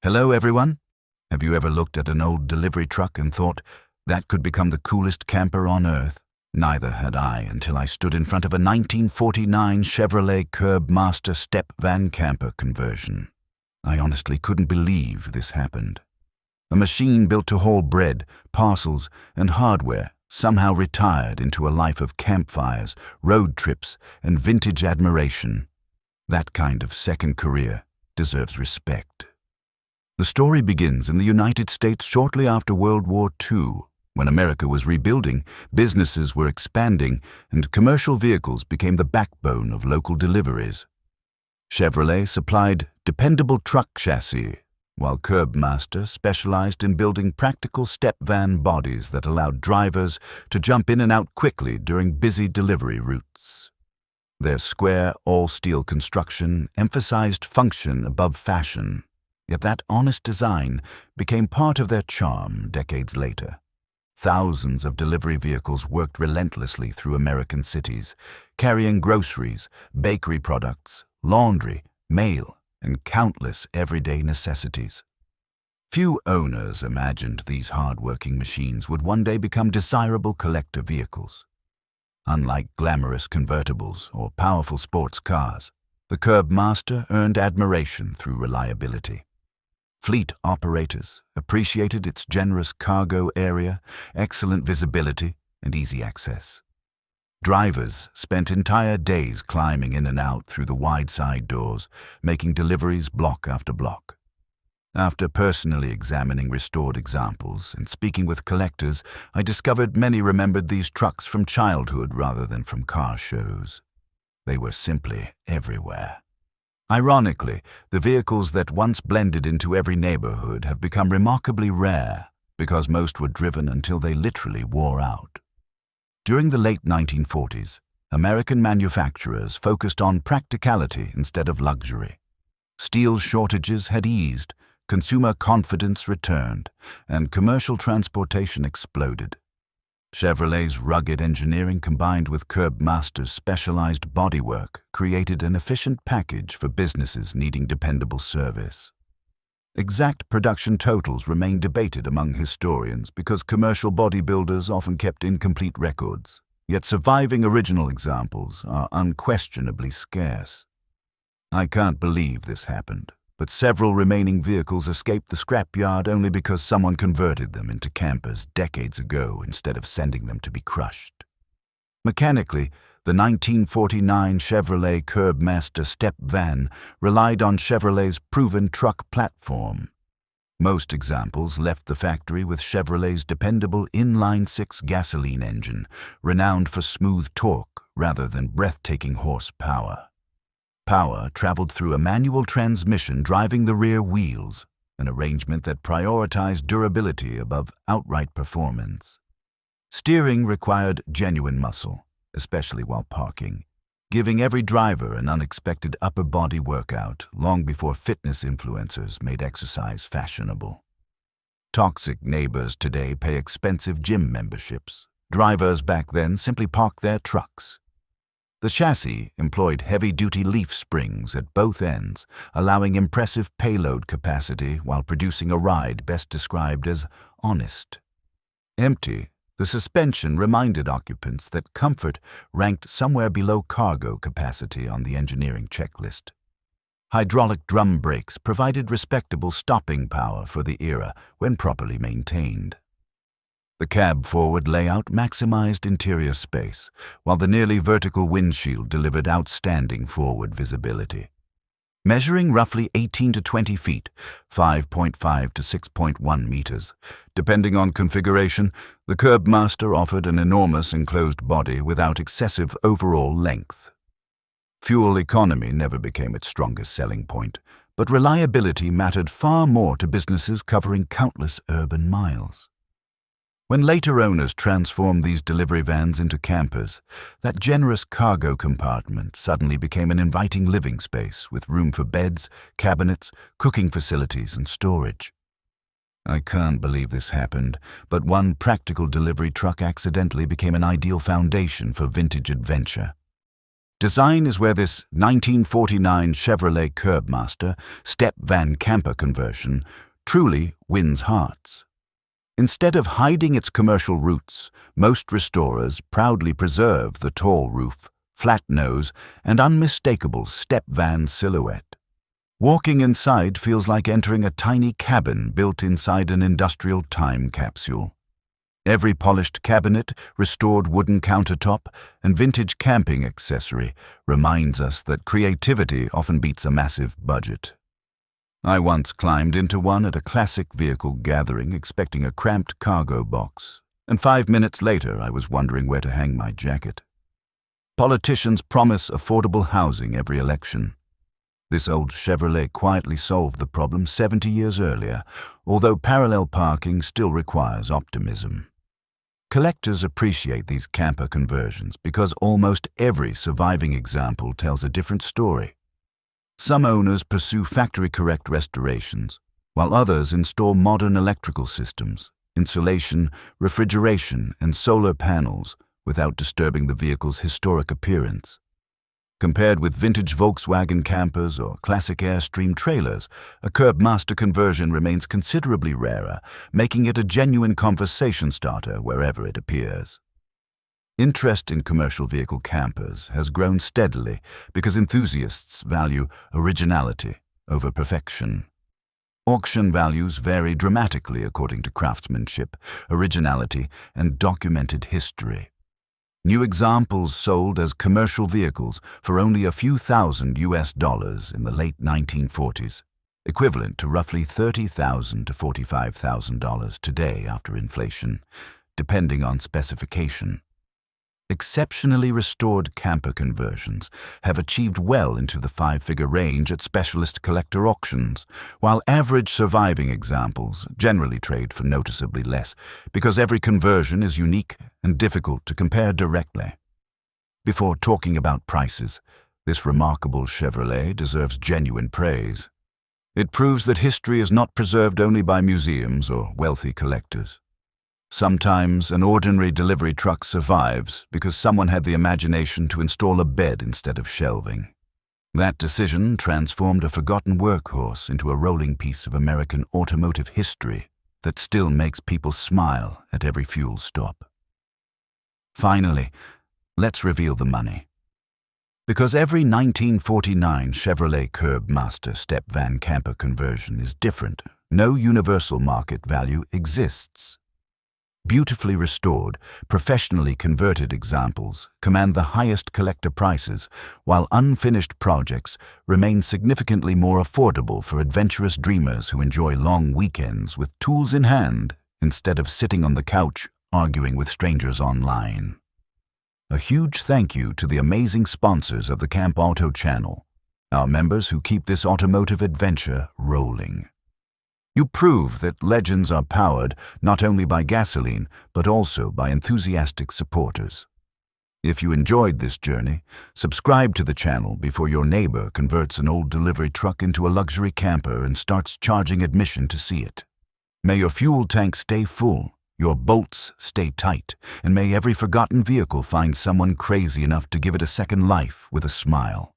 Hello everyone! Have you ever looked at an old delivery truck and thought, that could become the coolest camper on earth? Neither had I until I stood in front of a 1949 Chevrolet Kurbmaster step van camper conversion. I honestly couldn't believe this happened. A machine built to haul bread, parcels, and hardware somehow retired into a life of campfires, road trips, and vintage admiration. That kind of second career deserves respect. The story begins in the United States shortly after World War II. When America was rebuilding, businesses were expanding, and commercial vehicles became the backbone of local deliveries. Chevrolet supplied dependable truck chassis, while Kurbmaster specialized in building practical step van bodies that allowed drivers to jump in and out quickly during busy delivery routes. Their square, all-steel construction emphasized function above fashion, yet that honest design became part of their charm decades later. Thousands of delivery vehicles worked relentlessly through American cities, carrying groceries, bakery products, laundry, mail, and countless everyday necessities. Few owners imagined these hard-working machines would one day become desirable collector vehicles. Unlike glamorous convertibles or powerful sports cars, the Kurbmaster earned admiration through reliability. Fleet operators appreciated its generous cargo area, excellent visibility, and easy access. Drivers spent entire days climbing in and out through the wide side doors, making deliveries block after block. After personally examining restored examples and speaking with collectors, I discovered many remembered these trucks from childhood rather than from car shows. They were simply everywhere. Ironically, the vehicles that once blended into every neighborhood have become remarkably rare because most were driven until they literally wore out. During the late 1940s, American manufacturers focused on practicality instead of luxury. Steel shortages had eased, consumer confidence returned, and commercial transportation exploded. Chevrolet's rugged engineering combined with Kurbmaster's specialized bodywork created an efficient package for businesses needing dependable service. Exact production totals remain debated among historians because commercial bodybuilders often kept incomplete records, yet surviving original examples are unquestionably scarce. I can't believe this happened, but several remaining vehicles escaped the scrapyard only because someone converted them into campers decades ago instead of sending them to be crushed. Mechanically, the 1949 Chevrolet Kurbmaster step van relied on Chevrolet's proven truck platform. Most examples left the factory with Chevrolet's dependable inline-six gasoline engine, renowned for smooth torque rather than breathtaking horsepower. Power traveled through a manual transmission driving the rear wheels, an arrangement that prioritized durability above outright performance. Steering required genuine muscle, especially while parking, giving every driver an unexpected upper body workout long before fitness influencers made exercise fashionable. Toxic neighbors today pay expensive gym memberships. Drivers back then simply parked their trucks. The chassis employed heavy-duty leaf springs at both ends, allowing impressive payload capacity while producing a ride best described as honest. Empty, the suspension reminded occupants that comfort ranked somewhere below cargo capacity on the engineering checklist. Hydraulic drum brakes provided respectable stopping power for the era when properly maintained. The cab forward layout maximized interior space, while the nearly vertical windshield delivered outstanding forward visibility. Measuring roughly 18 to 20 feet, 5.5 to 6.1 meters, depending on configuration, the Kurbmaster offered an enormous enclosed body without excessive overall length. Fuel economy never became its strongest selling point, but reliability mattered far more to businesses covering countless urban miles. When later owners transformed these delivery vans into campers, that generous cargo compartment suddenly became an inviting living space with room for beds, cabinets, cooking facilities, and storage. I can't believe this happened, but one practical delivery truck accidentally became an ideal foundation for vintage adventure. Design is where this 1949 Chevrolet Kurbmaster step van camper conversion truly wins hearts. Instead of hiding its commercial roots, most restorers proudly preserve the tall roof, flat nose, and unmistakable step van silhouette. Walking inside feels like entering a tiny cabin built inside an industrial time capsule. Every polished cabinet, restored wooden countertop, and vintage camping accessory reminds us that creativity often beats a massive budget. I once climbed into one at a classic vehicle gathering expecting a cramped cargo box, and 5 minutes later I was wondering where to hang my jacket. Politicians promise affordable housing every election. This old Chevrolet quietly solved the problem 70 years earlier, although parallel parking still requires optimism. Collectors appreciate these camper conversions because almost every surviving example tells a different story. Some owners pursue factory-correct restorations, while others install modern electrical systems, insulation, refrigeration, and solar panels without disturbing the vehicle's historic appearance. Compared with vintage Volkswagen campers or classic Airstream trailers, a Kurbmaster conversion remains considerably rarer, making it a genuine conversation starter wherever it appears. Interest in commercial vehicle campers has grown steadily because enthusiasts value originality over perfection. Auction values vary dramatically according to craftsmanship, originality, and documented history. New examples sold as commercial vehicles for only a few thousand US in the late 1940s, equivalent to roughly $30,000 to $45,000 today after inflation, depending on specification. Exceptionally restored camper conversions have achieved well into the five-figure range at specialist collector auctions, while average surviving examples generally trade for noticeably less because every conversion is unique and difficult to compare directly. Before talking about prices, this remarkable Chevrolet deserves genuine praise. It proves that history is not preserved only by museums or wealthy collectors. Sometimes an ordinary delivery truck survives because someone had the imagination to install a bed instead of shelving. That decision transformed a forgotten workhorse into a rolling piece of American automotive history that still makes people smile at every fuel stop. Finally, let's reveal the money. Because every 1949 Chevrolet Kurbmaster step van camper conversion is different, no universal market value exists. Beautifully restored, professionally converted examples command the highest collector prices, while unfinished projects remain significantly more affordable for adventurous dreamers who enjoy long weekends with tools in hand instead of sitting on the couch arguing with strangers online. A huge thank you to the amazing sponsors of the CampAvto channel, our members who keep this automotive adventure rolling. You prove that legends are powered not only by gasoline, but also by enthusiastic supporters. If you enjoyed this journey, subscribe to the channel before your neighbor converts an old delivery truck into a luxury camper and starts charging admission to see it. May your fuel tank stay full, your bolts stay tight, and may every forgotten vehicle find someone crazy enough to give it a second life with a smile.